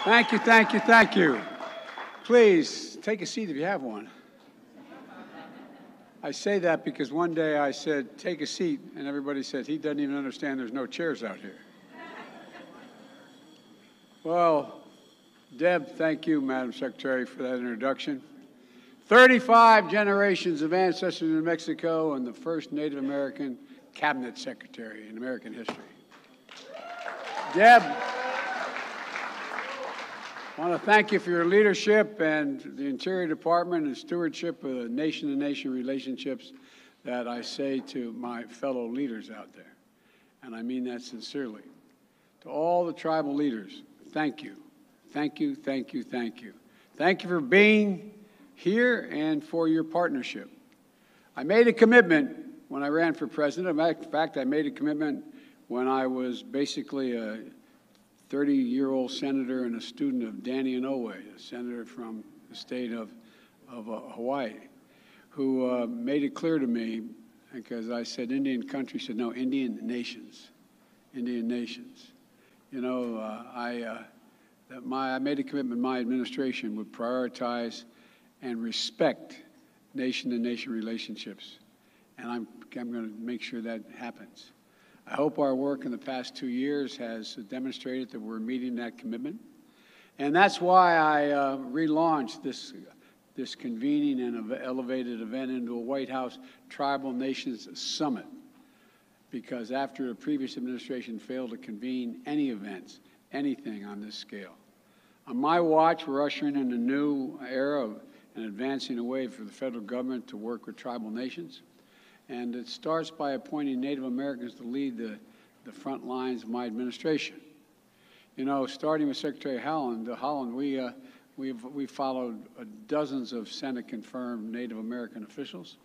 Thank you, thank you, thank you. Please, take a seat if you have one. I say that because one day I said, take a seat, and everybody said, he doesn't even understand there's no chairs out here. Well, Deb, thank you, Madam Secretary, for that introduction. 35 generations of ancestors in New Mexico and the first Native American cabinet secretary in American history. Deb, I want to thank you for your leadership and the Interior Department and stewardship of the nation-to-nation relationships that I say to my fellow leaders out there. And I mean that sincerely. To all the tribal leaders, thank you. Thank you, thank you, thank you. Thank you for being here and for your partnership. I made a commitment when I ran for president. In fact, I made a commitment when I was basically a 30-year-old senator and a student of Danny Inouye, a senator from the state of Hawaii, who made it clear to me, because I said Indian country, he said, no, Indian nations, Indian nations. You know, I made a commitment my administration would prioritize and respect nation-to-nation relationships, and I'm going to make sure that happens. I hope our work in the past 2 years has demonstrated that we're meeting that commitment. And that's why I relaunched this convening and elevated event into a White House Tribal Nations Summit. Because after the previous administration failed to convene any events, anything on this scale. On my watch, we're ushering in a new era and advancing a way for the federal government to work with tribal nations. And it starts by appointing Native Americans to lead the front lines of my administration. You know, starting with Secretary Haaland, we followed dozens of Senate-confirmed Native American officials,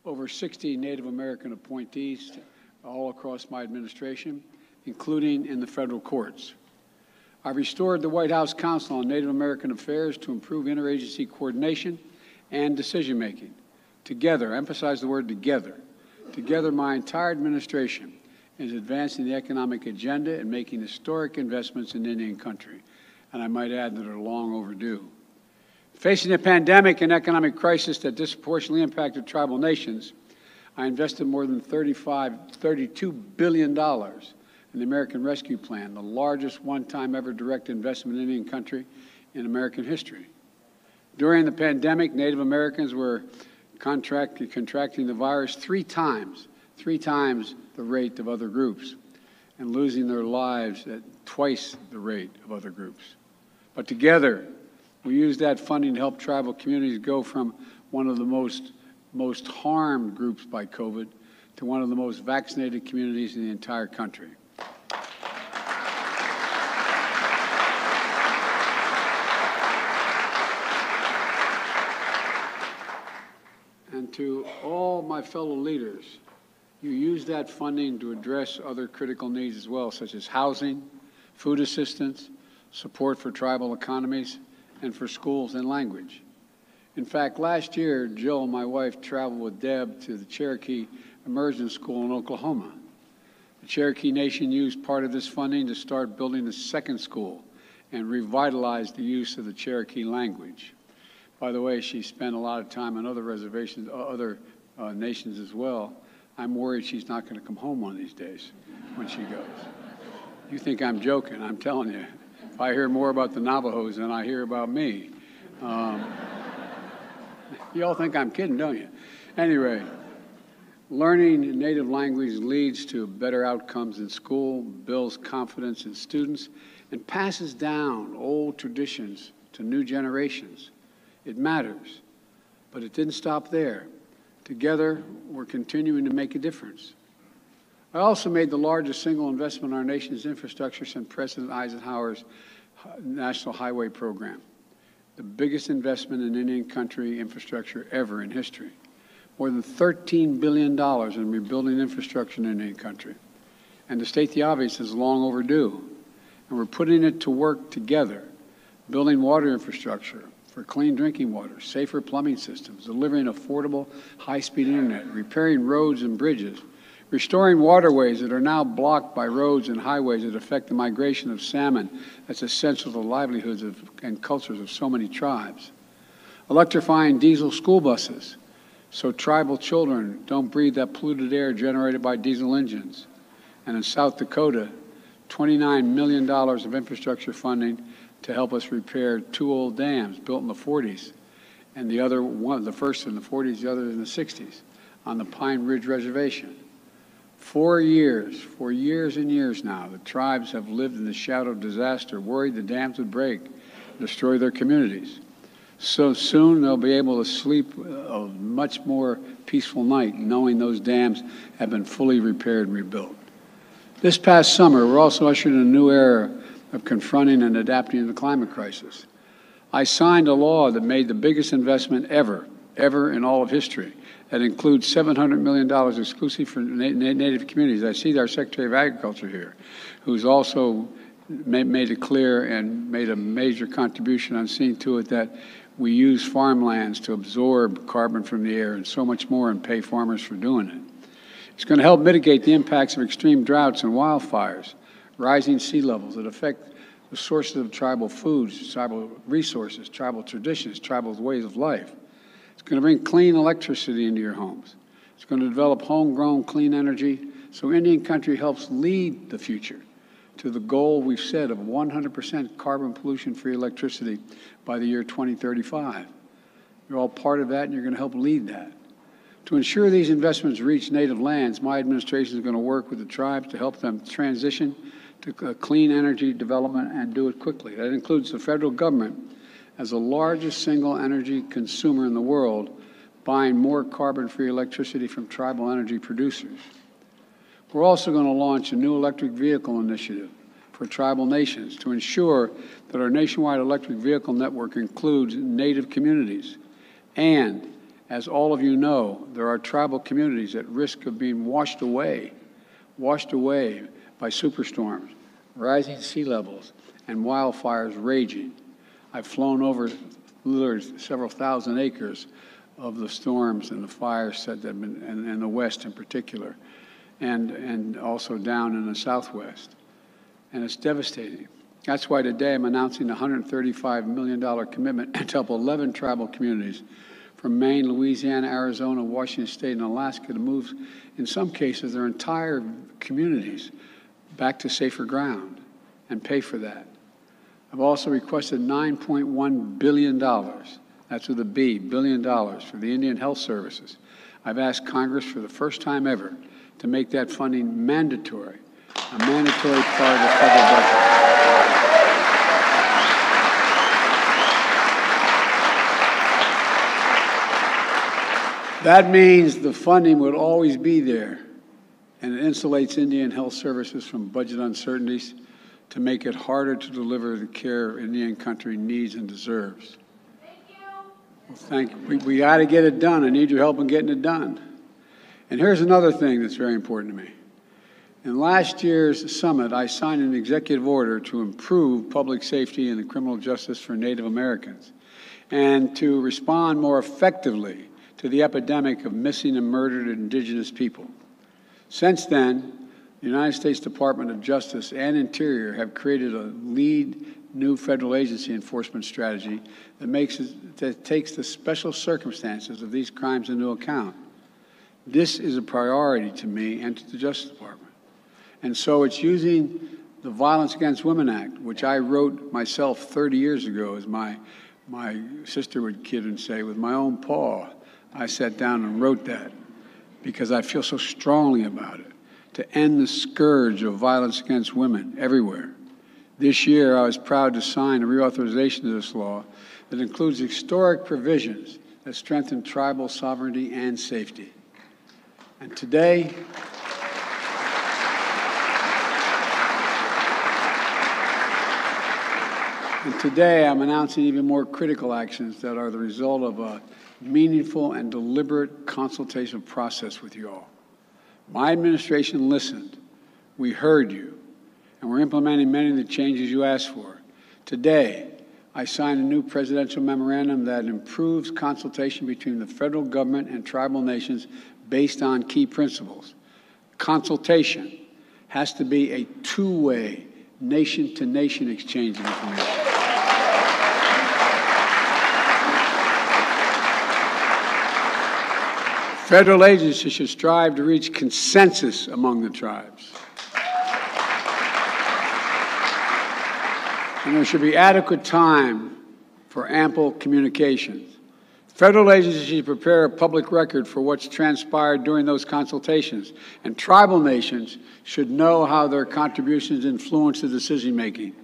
over 60 Native American appointees all across my administration, including in the federal courts. I restored the White House Council on Native American Affairs to improve interagency coordination and decision-making. Together, emphasize the word together. Together, my entire administration is advancing the economic agenda and making historic investments in Indian country, and I might add that are long overdue. Facing a pandemic and economic crisis that disproportionately impacted tribal nations, I invested more than $32 billion in the American Rescue Plan, the largest one-time ever direct investment in Indian country in American history. During the pandemic, Native Americans were contracting the virus three times the rate of other groups, and losing their lives at twice the rate of other groups. But together, we used that funding to help tribal communities go from one of the most harmed groups by COVID to one of the most vaccinated communities in the entire country. And to all my fellow leaders, you use that funding to address other critical needs as well, such as housing, food assistance, support for tribal economies, and for schools and language. In fact, last year, Jill, my wife, traveled with Deb to the Cherokee Immersion School in Oklahoma. The Cherokee Nation used part of this funding to start building a second school and revitalize the use of the Cherokee language. By the way, she spent a lot of time on other reservations, other nations as well. I'm worried she's not going to come home one of these days when she goes. You think I'm joking, I'm telling you. If I hear more about the Navajos than I hear about me. You all think I'm kidding, don't you? Anyway, learning native language leads to better outcomes in school, builds confidence in students, and passes down old traditions to new generations. It matters, but it didn't stop there. Together, we're continuing to make a difference. I also made the largest single investment in our nation's infrastructure since President Eisenhower's National Highway Program, the biggest investment in Indian country infrastructure ever in history. More than $13 billion in rebuilding infrastructure in Indian country. And to state the obvious, is long overdue. And we're putting it to work together, building water infrastructure, for clean drinking water, safer plumbing systems, delivering affordable high-speed internet, repairing roads and bridges, restoring waterways that are now blocked by roads and highways that affect the migration of salmon that's essential to the livelihoods and cultures of so many tribes, electrifying diesel school buses so tribal children don't breathe that polluted air generated by diesel engines, and in South Dakota, $29 million of infrastructure funding to help us repair 2 old dams built in the 40s, and the first in the 40s, the other in the 60s, on the Pine Ridge Reservation. For years and years now, the tribes have lived in the shadow of disaster, worried the dams would break, destroy their communities. So soon they'll be able to sleep a much more peaceful night, knowing those dams have been fully repaired and rebuilt. This past summer, we're also ushered in a new era of confronting and adapting to the climate crisis. I signed a law that made the biggest investment ever in all of history. That includes $700 million exclusively for Native communities. I see our Secretary of Agriculture here, who's also made it clear and made a major contribution on seeing to it that we use farmlands to absorb carbon from the air and so much more, and pay farmers for doing it. It's going to help mitigate the impacts of extreme droughts and wildfires, rising sea levels that affect the sources of tribal foods, tribal resources, tribal traditions, tribal ways of life. It's going to bring clean electricity into your homes. It's going to develop homegrown clean energy so Indian country helps lead the future to the goal we've set of 100% carbon pollution-free electricity by the year 2035. You're all part of that, and you're going to help lead that. To ensure these investments reach native lands, my administration is going to work with the tribes to help them transition to clean energy development and do it quickly. That includes the federal government as the largest single energy consumer in the world, buying more carbon-free electricity from tribal energy producers. We're also going to launch a new electric vehicle initiative for tribal nations to ensure that our nationwide electric vehicle network includes Native communities. And, as all of you know, there are tribal communities at risk of being washed away by superstorms, rising sea levels, and wildfires raging. I've flown over literally several thousand acres of the storms and the fires that have been, and the West in particular, and also down in the Southwest. And it's devastating. That's why today I'm announcing a $135 million commitment to help 11 tribal communities from Maine, Louisiana, Arizona, Washington State, and Alaska to move, in some cases, their entire communities back to safer ground and pay for that. I've also requested $9.1 billion, that's with a B, $billion, for the Indian Health Services. I've asked Congress for the first time ever to make that funding mandatory, a mandatory part of the federal budget. That means the funding would always be there, and it insulates Indian Health Services from budget uncertainties to make it harder to deliver the care Indian country needs and deserves. Thank you. We got to get it done. I need your help in getting it done. And here's another thing that's very important to me. In last year's summit, I signed an executive order to improve public safety and the criminal justice for Native Americans and to respond more effectively to the epidemic of missing and murdered Indigenous people. Since then, the United States Department of Justice and Interior have created a lead new federal agency enforcement strategy that takes the special circumstances of these crimes into account. This is a priority to me and to the Justice Department. And so it's using the Violence Against Women Act, which I wrote myself 30 years ago, as my sister would kid and say, with my own paw. I sat down and wrote that because I feel so strongly about it, to end the scourge of violence against women everywhere. This year, I was proud to sign a reauthorization of this law that includes historic provisions that strengthen tribal sovereignty and safety. And today, I'm announcing even more critical actions that are the result of a meaningful and deliberate consultation process with you all. My administration listened. We heard you. And we're implementing many of the changes you asked for. Today, I signed a new presidential memorandum that improves consultation between the federal government and tribal nations based on key principles: consultation has to be a two-way, nation-to-nation exchange of information. Federal agencies should strive to reach consensus among the tribes. And there should be adequate time for ample communications. Federal agencies should prepare a public record for what's transpired during those consultations, and tribal nations should know how their contributions influence the decision-making.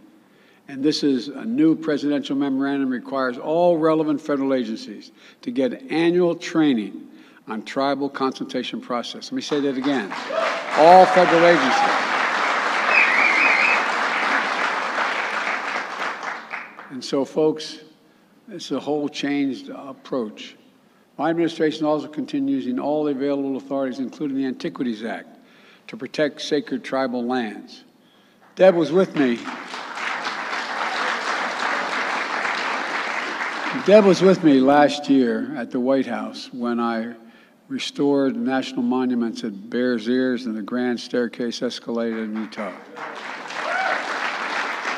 And this is a new presidential memorandum requires all relevant federal agencies to get annual training on tribal consultation process. Let me say that again. All federal agencies. And so, folks, it's a whole changed approach. My administration also continues using all the available authorities, including the Antiquities Act, to protect sacred tribal lands. Deb was with me. Deb was with me last year at the White House when I restored national monuments at Bears Ears and the Grand Staircase Escalade in Utah,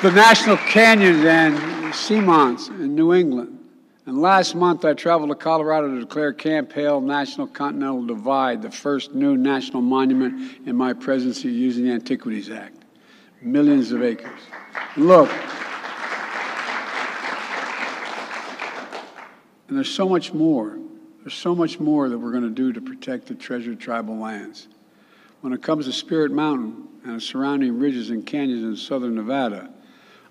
the National Canyons and Seamonts in New England. And last month, I traveled to Colorado to declare Camp Hale National Continental Divide, the first new national monument in my presidency using the Antiquities Act. Millions of acres. And look, and there's so much more. There's so much more that we're going to do to protect the treasured tribal lands. When it comes to Spirit Mountain and the surrounding ridges and canyons in southern Nevada,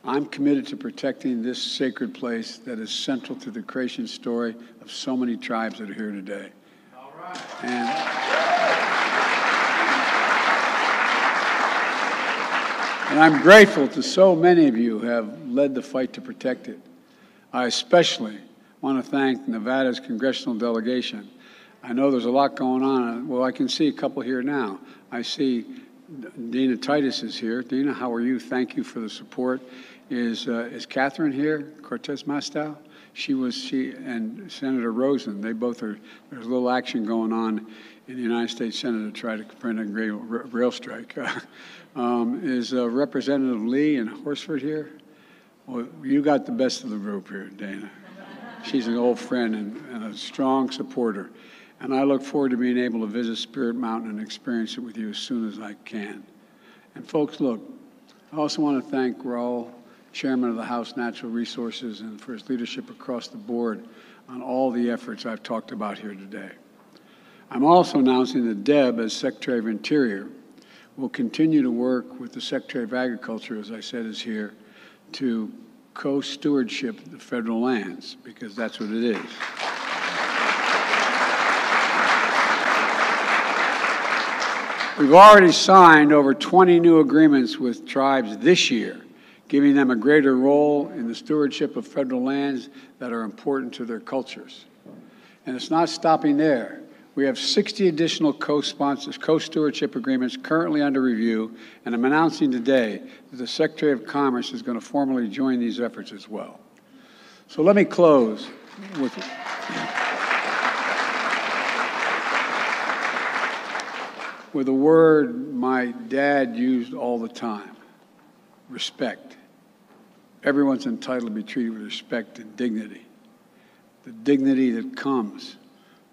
I'm committed to protecting this sacred place that is central to the creation story of so many tribes that are here today. All right. And I'm grateful to so many of you who have led the fight to protect it. I especially want to thank Nevada's congressional delegation. I know there's a lot going on. Well, I can see a couple here now. I see Dina Titus is here. Dina, how are you? Thank you for the support. Is Catherine here? Cortez Masto? She and Senator Rosen. They both are. There's a little action going on in the United States Senate to try to prevent a rail strike. Is Representative Lee in Horsford here? Well, you got the best of the group here, Dana. She's an old friend and a strong supporter. And I look forward to being able to visit Spirit Mountain and experience it with you as soon as I can. And folks, look, I also want to thank Raul, Chairman of the House Natural Resources, and for his leadership across the board on all the efforts I've talked about here today. I'm also announcing that Deb, as Secretary of Interior, will continue to work with the Secretary of Agriculture, as I said, is here, to co-stewardship the federal lands, because that's what it is. We've already signed over 20 new agreements with tribes this year, giving them a greater role in the stewardship of federal lands that are important to their cultures. And it's not stopping there. We have 60 additional co-stewardship agreements currently under review, and I'm announcing today that the Secretary of Commerce is going to formally join these efforts as well. So let me close with a word my dad used all the time: respect. Everyone's entitled to be treated with respect and dignity. The dignity that comes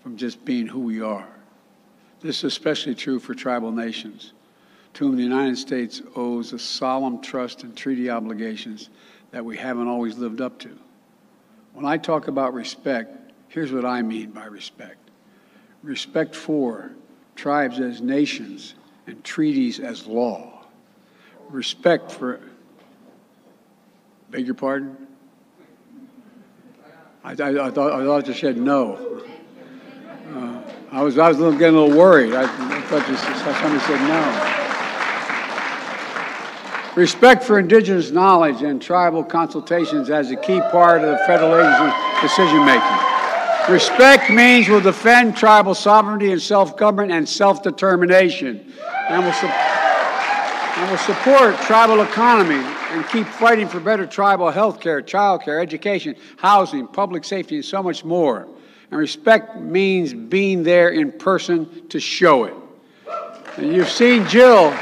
from just being who we are. This is especially true for tribal nations, to whom the United States owes a solemn trust and treaty obligations that we haven't always lived up to. When I talk about respect, here's what I mean by respect. Respect for tribes as nations and treaties as law. Respect for, beg your pardon? I thought you said no. I was getting a little worried. I thought somebody said no. Respect for indigenous knowledge and tribal consultations as a key part of the federal agency decision-making. Respect means we'll defend tribal sovereignty and self-government and self-determination. And we'll support tribal economy and keep fighting for better tribal health care, child care, education, housing, public safety, and so much more. And respect means being there in person to show it. And you've seen Jill.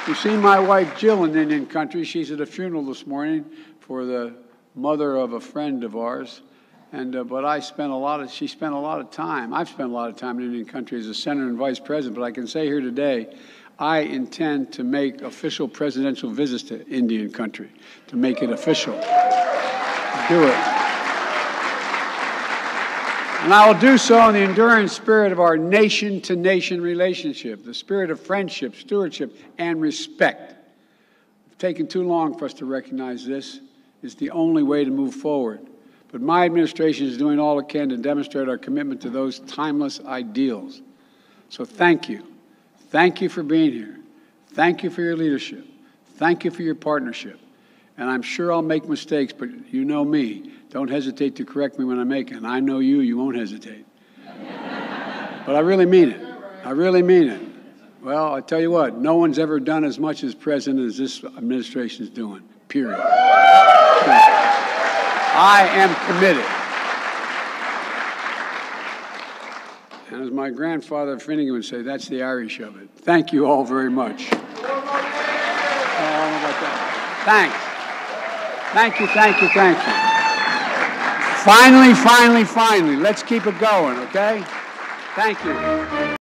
You've seen my wife Jill in Indian country. She's at a funeral this morning for the mother of a friend of ours. But she spent a lot of time. I've spent a lot of time in Indian country as a senator and vice president. But I can say here today, I intend to make official presidential visits to Indian country, to make it official. Do it. And I will do so in the enduring spirit of our nation-to-nation relationship, the spirit of friendship, stewardship, and respect. It's taken too long for us to recognize this. It's the only way to move forward. But my administration is doing all it can to demonstrate our commitment to those timeless ideals. So thank you. Thank you for being here. Thank you for your leadership. Thank you for your partnership. And I'm sure I'll make mistakes, but you know me. Don't hesitate to correct me when I make it. And I know you won't hesitate. But I really mean it. I really mean it. Well, I tell you what, no one's ever done as much as president as this administration is doing, period. I am committed. And as my grandfather Finnegan would say, that's the Irish of it. Thank you all very much. I don't know about that. Thanks. Thank you, thank you, thank you. Finally, let's keep it going, okay? Thank you.